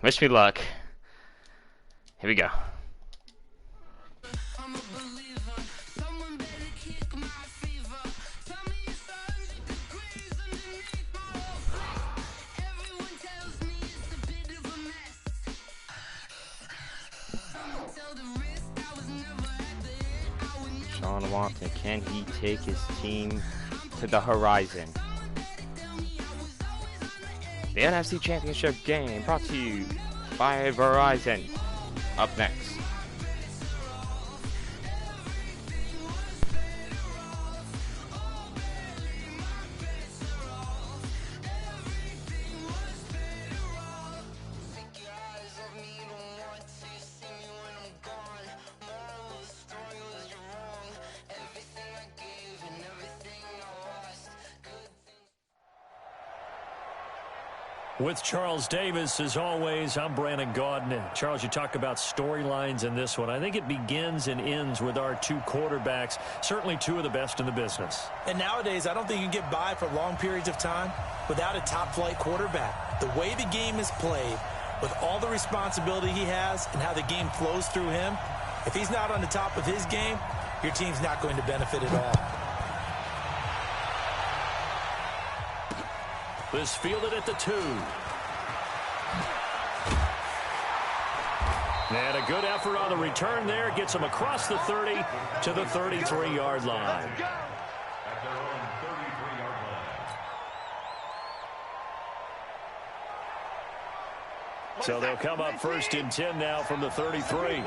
Wish me luck. Here we go. Sean Watson, can he take his team to the horizon? The NFC Championship game brought to you by Verizon. Up next. With Charles Davis, as always, I'm Brandon Gaudin. Charles, you talk about storylines in this one. I think it begins and ends with our two quarterbacks, certainly two of the best in the business. And nowadays, I don't think you can get by for long periods of time without a top-flight quarterback. The way the game is played, with all the responsibility he has and how the game flows through him, if he's not on the top of his game, your team's not going to benefit at all. This fielded at the 2. And a good effort on the return there. Gets him across the 30 to the 33-yard line. So they'll come up 1st and 10 now from the 33.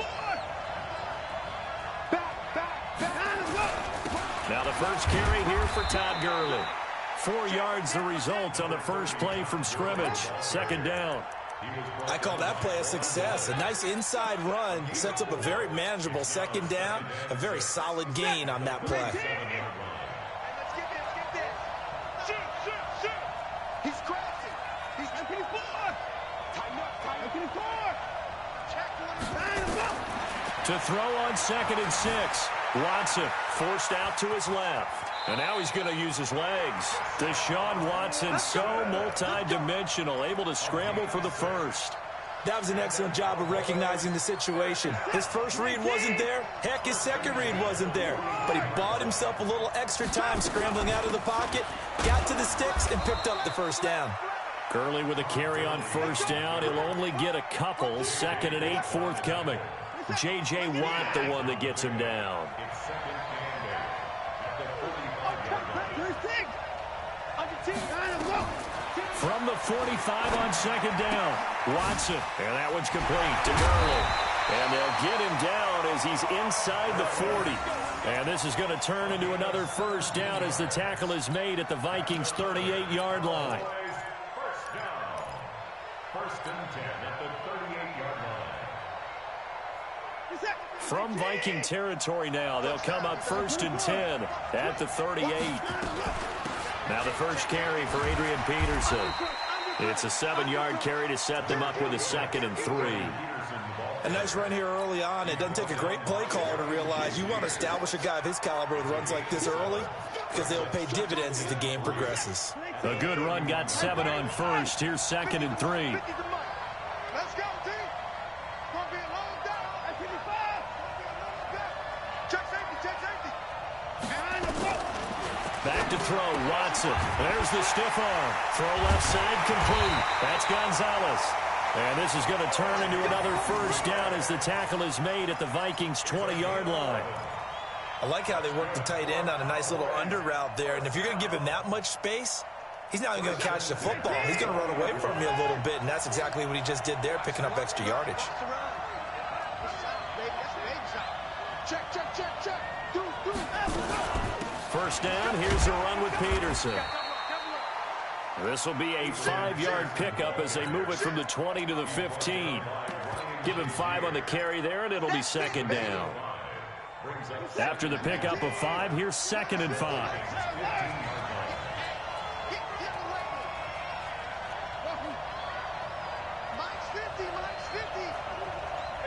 Now the first carry here for Todd Gurley. 4 yards the result on the first play from scrimmage. 2nd down. I call that play a success. A nice inside run sets up a very manageable 2nd down. A very solid gain on that play. He's crashing. He's looking his board. Tighten up. To throw on 2nd and 6. Watson forced out to his left. And now he's going to use his legs. Deshaun Watson, so multi-dimensional, able to scramble for the first. That was an excellent job of recognizing the situation. His first read wasn't there. Heck, his second read wasn't there. But he bought himself a little extra time scrambling out of the pocket, got to the sticks, and picked up the first down. Gurley with a carry on 1st down. He'll only get a couple. 2nd and 8 forthcoming. J.J. Watt, the one that gets him down. From the 45 on 2nd down. Watson. And that one's complete to Gurley. And they'll get him down as he's inside the 40. And this is going to turn into another first down as the tackle is made at the Vikings' 38-yard line. First and 10 at the 38-yard line. From Viking territory now, they'll come up 1st and 10 at the 38. Now the first carry for Adrian Peterson. It's a 7-yard carry to set them up with a 2nd and 3. A nice run here early on. It doesn't take a great play caller to realize you want to establish a guy of his caliber with runs like this early because they'll pay dividends as the game progresses. A good run, got 7 on 1st. Here's 2nd and 3. Let's go, team. Gonna be a long down. At 55. Check safety. Behind the ball. Back to throw, Watson. There's the stiff arm. Throw left side, complete. That's Gonzalez. And this is going to turn into another first down as the tackle is made at the Vikings' 20-yard line. I like how they work the tight end on a nice little under route there. And if you're going to give him that much space, he's not even going to catch the football. He's going to run away from you a little bit, and that's exactly what he just did there, picking up extra yardage. Check. First down, here's a run with Peterson. This will be a 5-yard pickup as they move it from the 20 to the 15. Give him 5 on the carry there, and it'll be 2nd down. After the pickup of 5, here's 2nd and 5. Mike's 50. Here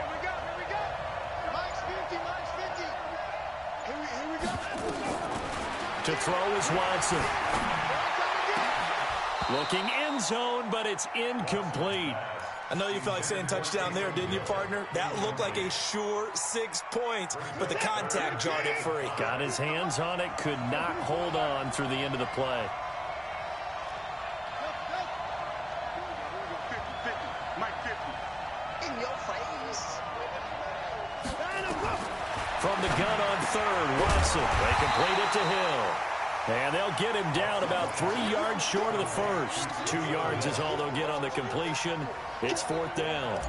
we go. Mike's 50. Here we go. To throw is Watson. Looking end zone, but it's incomplete. I know you felt like saying touchdown there, didn't you, partner? That looked like a sure 6 points, but the contact jarred it free. Got his hands on it, could not hold on through the end of the play. From the gun on third, Watson. They complete it to Hill. And they'll get him down about 3 yards short of the first. 2 yards is all they'll get on the completion. It's 4th down.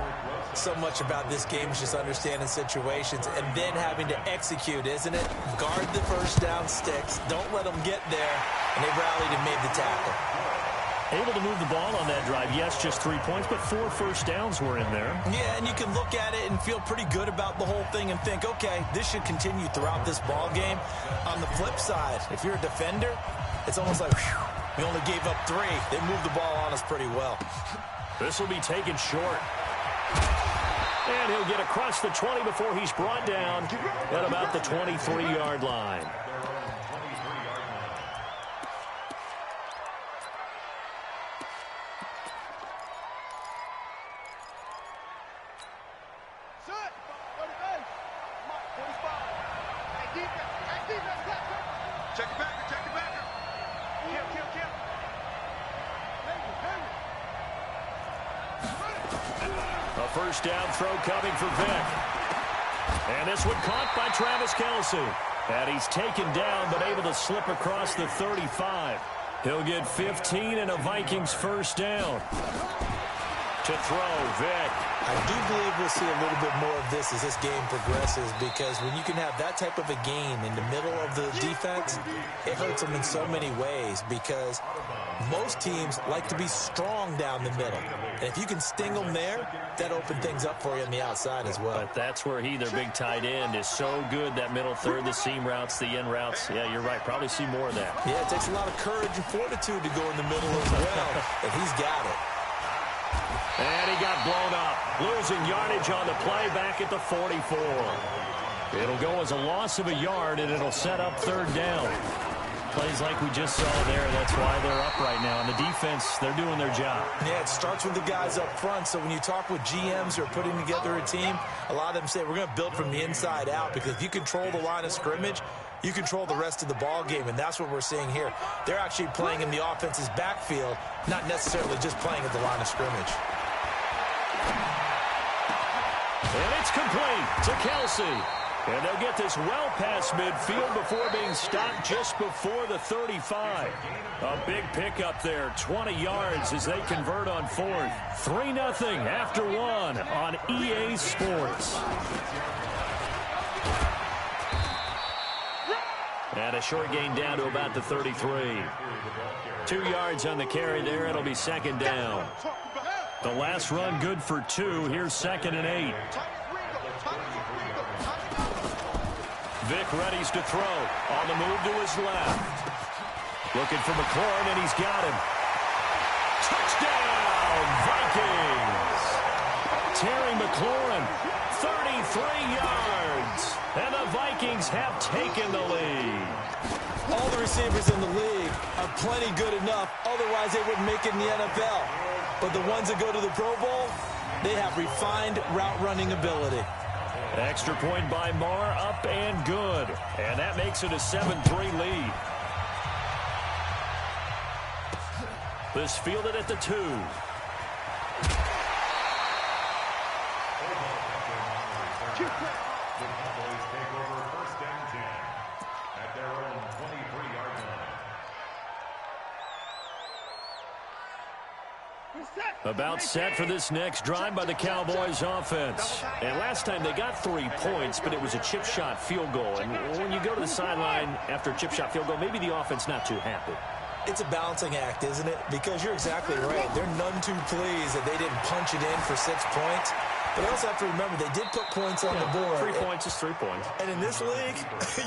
So much about this game is just understanding situations and then having to execute, isn't it? Guard the first down sticks. Don't let them get there. And they rallied and made the tackle. Able to move the ball on that drive. Yes, just 3 points, but 4 first downs were in there. Yeah, and you can look at it and feel pretty good about the whole thing and think, okay, this should continue throughout this ball game. On the flip side, if you're a defender, it's almost like, whew, we only gave up 3. They moved the ball on us pretty well. This will be taken short. And he'll get across the 20 before he's brought down at about the 23-yard line. First down throw coming for Vic. And this one caught by Travis Kelce. And he's taken down but able to slip across the 35. He'll get 15 and a Vikings first down. To throw, Vic. I do believe we'll see a little bit more of this as this game progresses, because when you can have that type of a gain in the middle of the defense, it hurts them in so many ways, because most teams like to be strong down the middle. And if you can sting them there, that opens things up for you on the outside as well. But that's where their big tight end, is so good, that middle third, the seam routes, the in routes. Yeah, you're right. Probably see more of that. Yeah, it takes a lot of courage and fortitude to go in the middle as well, and he's got it. And he got blown up, losing yardage on the play back at the 44. It'll go as a loss of a yard, and it'll set up third down. Plays like we just saw there. That's why they're up right now. And the defense, they're doing their job. Yeah, it starts with the guys up front. So when you talk with GMs who are putting together a team, a lot of them say we're going to build from the inside out, because if you control the line of scrimmage, you control the rest of the ball game, and that's what we're seeing here. They're actually playing in the offense's backfield, not necessarily just playing at the line of scrimmage. And it's complete to Kelce. And they'll get this well past midfield before being stopped just before the 35. A big pickup there, 20 yards as they convert on fourth. 3-0 after one on EA Sports. And a short gain down to about the 33. 2 yards on the carry there. It'll be second down. The last run good for 2. Here's 2nd and 8. Vic readies to throw. On the move to his left. Looking for McLaurin, and he's got him. Touchdown, Vikings! Terry McLaurin, 33 yards. And the Vikings have taken the lead. All the receivers in the league are plenty good enough. Otherwise, they wouldn't make it in the NFL. But the ones that go to the Pro Bowl, they have refined route running ability. Extra point by Marr, up and good. And that makes it a 7-3 lead. This fielded at the 2. About set for this next drive by the Cowboys offense. And last time they got 3 points, but it was a chip shot field goal. And when you go to the sideline after a chip shot field goal, maybe the offense not too happy. It's a balancing act, isn't it? Because you're exactly right. They're none too pleased that they didn't punch it in for 6 points. But I also have to remember they did put points on the board. 3 points is 3 points. And in this league,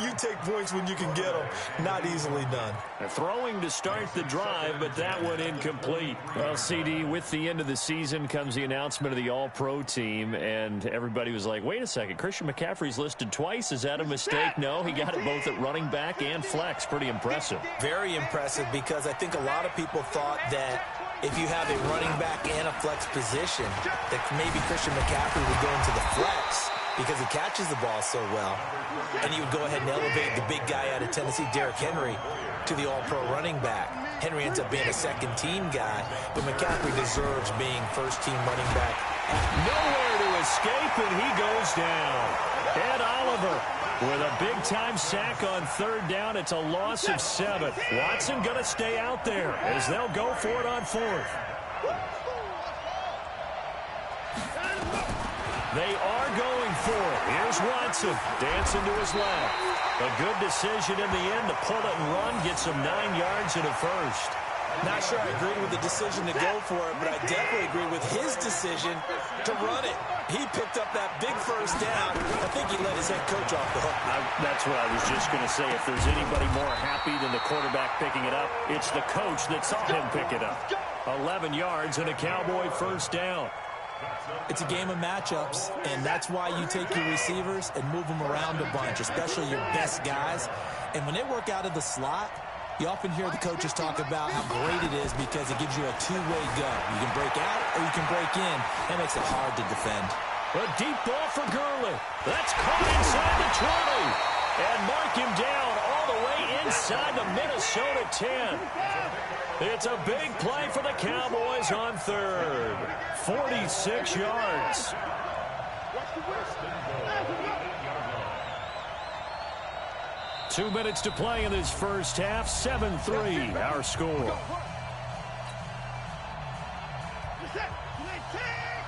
you take points when you can get them. Not easily done. Throwing to start the drive, but that one incomplete. Well, CD, with the end of the season comes the announcement of the All-Pro team, and everybody was like, wait a second, Christian McCaffrey's listed twice. Is that a mistake? No, he got it both at running back and flex. Pretty impressive. Very impressive, because I think a lot of people thought that if you have a running back and a a flex position that maybe Christian McCaffrey would go into the flex because he catches the ball so well. And you would go ahead and elevate the big guy out of Tennessee, Derrick Henry, to the all-pro running back. Henry ends up being a second-team guy, but McCaffrey deserves being first-team running back. Nowhere to escape, and he goes down. Ed Oliver with a big-time sack on third down. It's a loss of 7. Watson going to stay out there as they'll go for it on fourth. They are going for it. Here's Watson dancing to his left. A good decision in the end to pull it and run, get some 9 yards and a first. Not sure I agree with the decision to go for it, but I definitely agree with his decision to run it. He picked up that big first down. I think he let his head coach off the hook. That's what I was just going to say. If there's anybody more happy than the quarterback picking it up, it's the coach that saw him pick it up. 11 yards and a Cowboy first down. It's a game of matchups, and that's why you take your receivers and move them around a bunch, especially your best guys. And when they work out of the slot, you often hear the coaches talk about how great it is because it gives you a two-way go. You can break out or you can break in. That makes it hard to defend. A deep ball for Gurley. That's caught inside the 20. And mark him down all the way inside the Minnesota 10. It's a big play for the Cowboys on third. 46 yards. 2 minutes to play in this first half. 7-3 our score.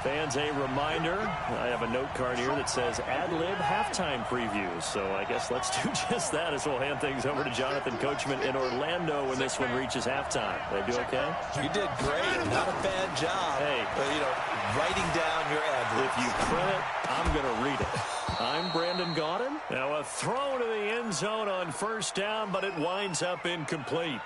Fans, a reminder, I have a note card here that says ad-lib halftime previews. So I guess let's do just that as we'll hand things over to Jonathan Coachman in Orlando when this one reaches halftime. Did I do okay? You did great. Not a bad job. Hey, writing down your ad-libs. If you print it, I'm going to read it. I'm Brandon Gaudin. Now a throw to the end zone on first down, but it winds up incomplete.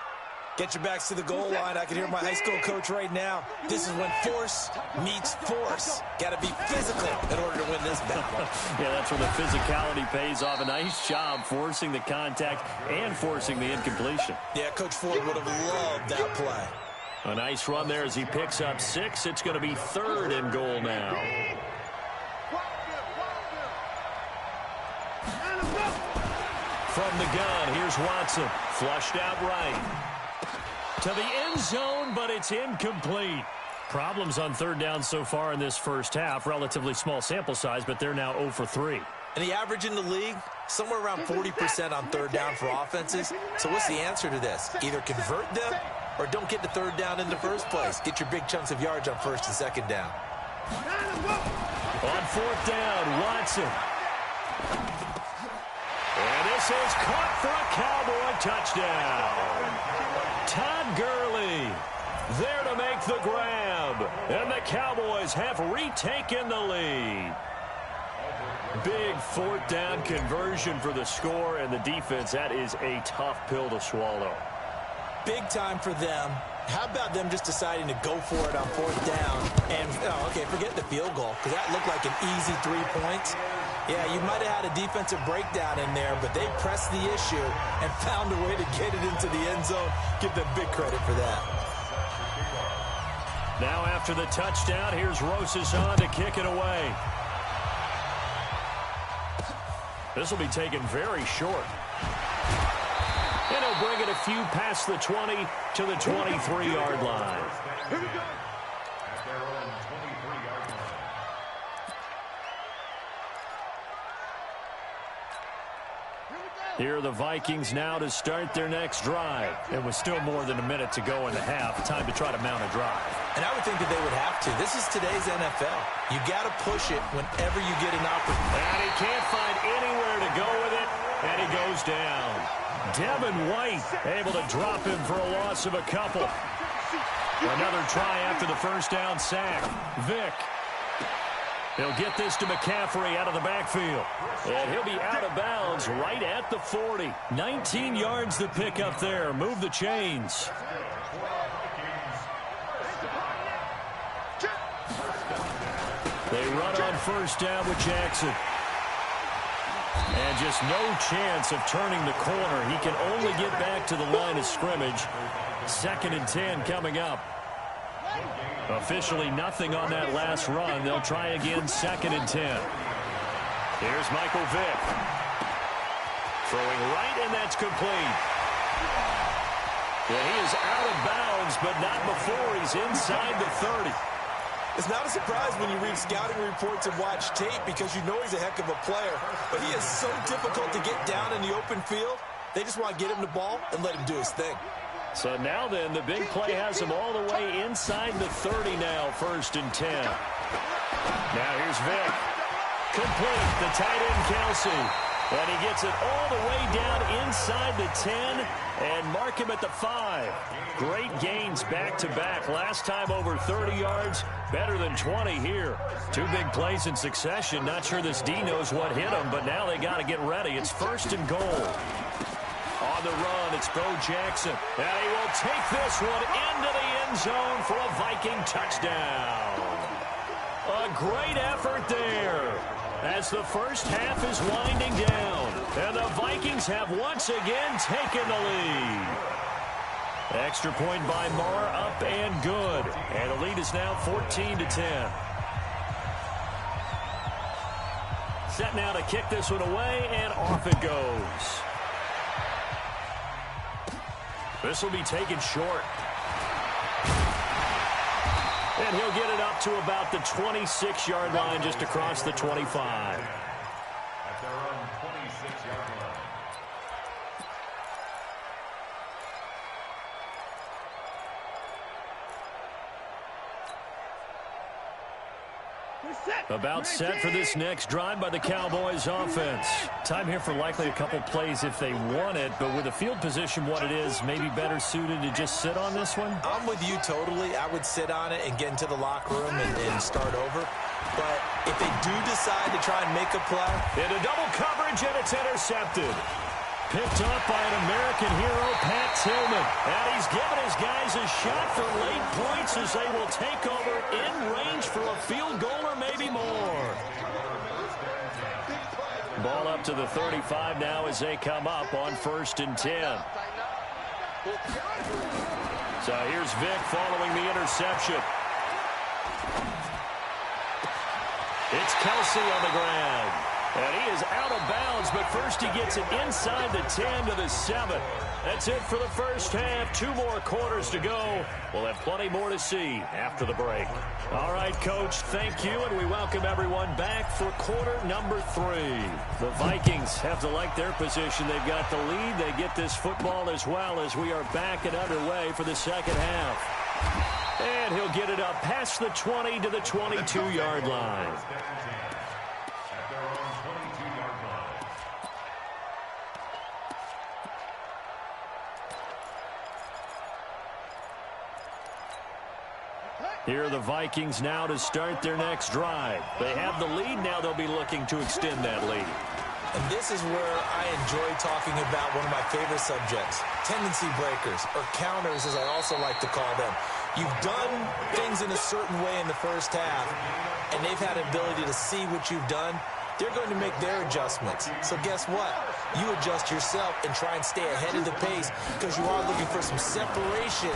Get your backs to the goal line. I can hear my high school coach right now. This is when force meets force. Got to be physical in order to win this battle. Yeah, that's when the physicality pays off. A nice job forcing the contact and forcing the incompletion. Yeah, Coach Ford would have loved that play. A nice run there as he picks up 6. It's going to be third and goal now. From the gun, here's Watson. Flushed out right. To the end zone, but it's incomplete. Problems on third down so far in this first half. Relatively small sample size, but they're now 0 for 3. And the average in the league, somewhere around 40% on third down for offenses. So what's the answer to this? Either convert them or don't get the third down in the first place. Get your big chunks of yards on first and second down. On fourth down, Watson. And this is caught for a Cowboy touchdown. Todd Gurley there to make the grab. And the Cowboys have retaken the lead. Big fourth down conversion for the score, and the defense, that is a tough pill to swallow. Big time for them. How about them just deciding to go for it on fourth down? And, forget the field goal, because that looked like an easy 3 points. Yeah, you might have had a defensive breakdown in there, but they pressed the issue and found a way to get it into the end zone. Give them big credit for that. Now after the touchdown, here's Rosas on to kick it away. This will be taken very short. And he'll bring it a few past the 20 to the 23-yard line. Here we go. Here are the Vikings now to start their next drive. And with still more than a minute to go in the half, time to try to mount a drive. And I would think that they would have to. This is today's NFL. You got to push it whenever you get an opportunity. And he can't find anywhere to go with it, and he goes down. Devin White able to drop him for a loss of a couple. Another try after the first down sack. Vick. He'll get this to McCaffrey out of the backfield. And he'll be out of bounds right at the 40. 19 yards to pick up there. Move the chains. They run on first down with Jackson. And just no chance of turning the corner. He can only get back to the line of scrimmage. 2nd and 10 coming up. Officially nothing on that last run. They'll try again, 2nd and 10. Here's Michael Vick. Throwing right, and that's complete. And he is out of bounds, but not before he's inside the 30. It's not a surprise when you read scouting reports and watch tape because you know he's a heck of a player. But he is so difficult to get down in the open field. They just want to get him the ball and let him do his thing. So now then, the big play has him all the way inside the 30 now, 1st and 10. Now here's Vick. Complete, the tight end Kelsey. And he gets it all the way down inside the 10 and mark him at the 5. Great gains back-to-back. Last time over 30 yards, better than 20 here. 2 big plays in succession. Not sure this D knows what hit him, but now they got to get ready. It's 1st and goal. On the run, it's Bo Jackson. And he will take this one into the end zone for a Viking touchdown. A great effort there as the first half is winding down. And the Vikings have once again taken the lead. Extra point by Marr, up and good. And the lead is now 14-10. Set now to kick this one away, and off it goes. This will be taken short. And he'll get it up to about the 26-yard line, just across the 25. At their own 26-yard line. About set for this next drive by the Cowboys offense. Time here for likely a couple plays if they want it, but with the field position what it is, maybe better suited to just sit on this one? I'm with you totally. I would sit on it and get into the locker room and start over. But if they do decide to try and make a play. Into double coverage, and it's intercepted. Picked up by an American hero, Pat Tillman. And he's given his guys a shot for late points as they will take over in range for a field goal or maybe more. Ball up to the 35 now as they come up on 1st and 10. So here's Vick following the interception. It's Kelsey on the ground. And he is out of bounds, but first he gets it inside the 10 to the 7. That's it for the first half. 2 more quarters to go. We'll have plenty more to see after the break. All right, Coach, thank you, and we welcome everyone back for quarter number 3. The Vikings have to like their position. They've got the lead. They get this football as well as we are back and underway for the second half. And he'll get it up past the 20 to the 22-yard line. Here are the Vikings now to start their next drive. They have the lead. Now they'll be looking to extend that lead. And this is where I enjoy talking about one of my favorite subjects, tendency breakers, or counters as I also like to call them. You've done things in a certain way in the first half, and they've had an ability to see what you've done. They're going to make their adjustments. So guess what? You adjust yourself and try and stay ahead of the pace because you are looking for some separation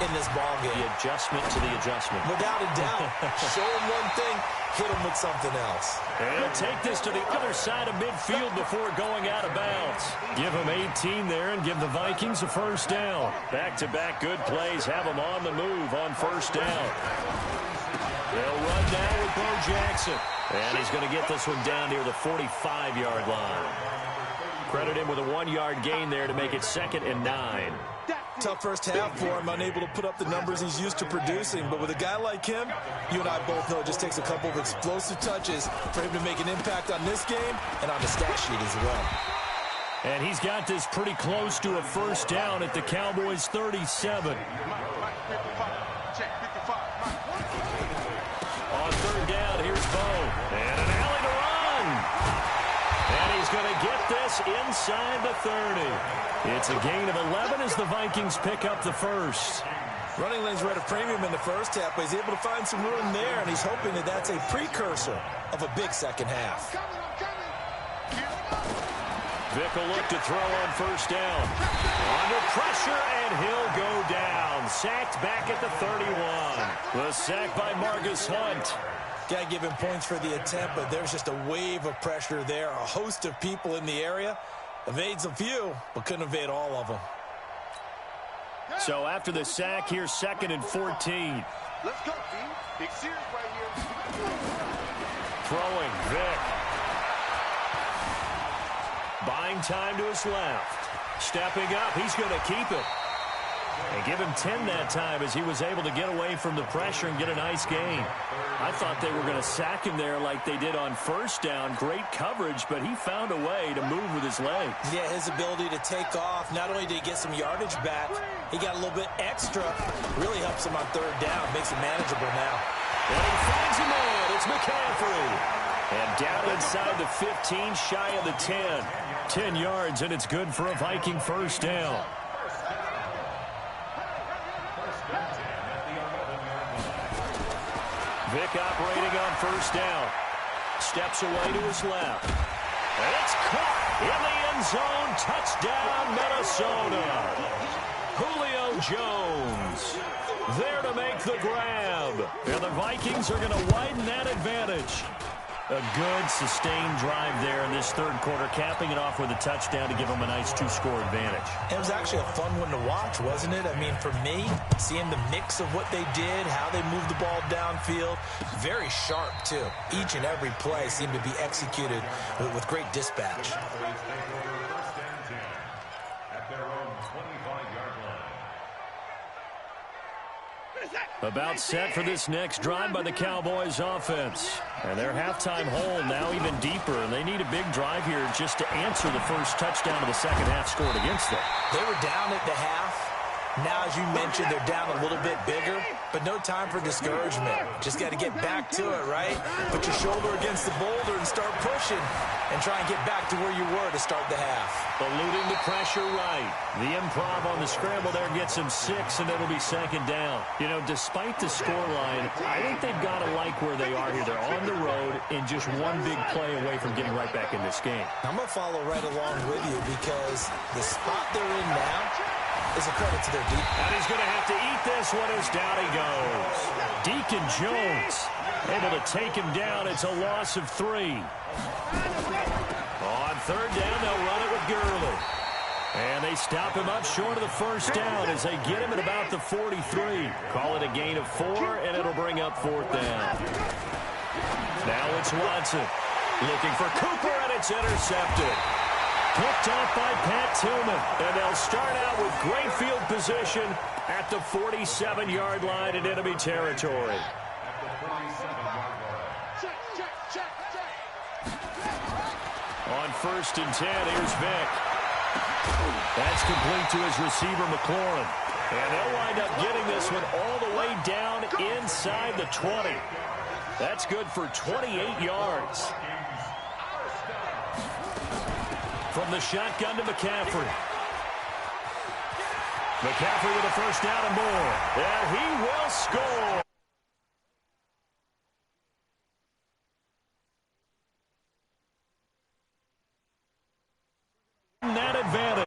in this ballgame. The adjustment to the adjustment. Without a doubt. Show them one thing, hit them with something else. And take this to the other side of midfield before going out of bounds. Give them 18 there and give the Vikings a first down. Back-to-back good plays have them on the move on first down. They'll run now with Bo Jackson. And he's going to get this one down near the 45-yard line. Credit him with a 1-yard gain there to make it 2nd and 9. Tough first half for him, unable to put up the numbers he's used to producing. But with a guy like him, you and I both know it just takes a couple of explosive touches for him to make an impact on this game and on the stat sheet as well. And he's got this pretty close to a first down at the Cowboys' 37. On 3rd down, here's Bo. And an alley to run. And he's going to get this inside the 30. It's a gain of 11 as the Vikings pick up the first. Running lanes were at a premium in the first half, but he's able to find some room there, and he's hoping that that's a precursor of a big second half. Vick will look to throw on first down. Under pressure, and he'll go down. Sacked back at the 31. The sack by Marcus Hunt. Got to give him points for the attempt, but there's just a wave of pressure there. A host of people in the area. Evades a few, but couldn't evade all of them. So after the sack, here's 2nd and 14. Let's go, D. Big series right here. Throwing, Vick. Buying time to his left. Stepping up, he's going to keep it. And give him 10 that time as he was able to get away from the pressure and get a nice gain. I thought they were going to sack him there like they did on first down. Great coverage, but he found a way to move with his legs. Yeah, his ability to take off, not only did he get some yardage back, he got a little bit extra. Really helps him on 3rd down, makes it manageable now. And he finds him on. It's McCaffrey. And down inside the 15, shy of the 10. 10 yards, and it's good for a Viking first down. Vick operating on first down. Steps away to his left. And it's caught in the end zone. Touchdown, Minnesota. Julio Jones there to make the grab. And the Vikings are going to widen that advantage. A good, sustained drive there in this 3rd quarter, capping it off with a touchdown to give them a nice 2-score advantage. It was actually a fun one to watch, wasn't it? I mean, for me, seeing the mix of what they did, how they moved the ball downfield, very sharp, too. Each and every play seemed to be executed with great dispatch. About set for this next drive by the Cowboys offense. And their halftime hole now even deeper. And they need a big drive here just to answer the first touchdown of the second half scored against them. They were down at the half. Now, as you mentioned, they're down a little bit bigger, but no time for discouragement. Just got to get back to it, right? Put your shoulder against the boulder and start pushing and try and get back to where you were to start the half. Eluding the pressure right. The improv on the scramble there gets him 6, and it'll be 2nd down. You know, despite the scoreline, I think they've got to like where they are here. They're on the road and just one big play away from getting right back in this game. I'm going to follow right along with you because the spot they're in now is a credit to their defense. And he's going to have to eat this one as down he goes. Deacon Jones able to take him down. It's a loss of 3. On 3rd down, they'll run it with Gurley. And they stop him up short of the first down as they get him at about the 43. Call it a gain of 4, and it'll bring up 4th down. Now it's Watson looking for Cooper, and it's intercepted. Picked off by Pat Tillman. And they'll start out with great field position at the 47-yard line in enemy territory. On 1st and 10, here's Vick. That's complete to his receiver, McLaurin. And they'll wind up getting this one all the way down inside the 20. That's good for 28 yards. From the shotgun to McCaffrey. McCaffrey with a first down and more. And he will score. That advantage.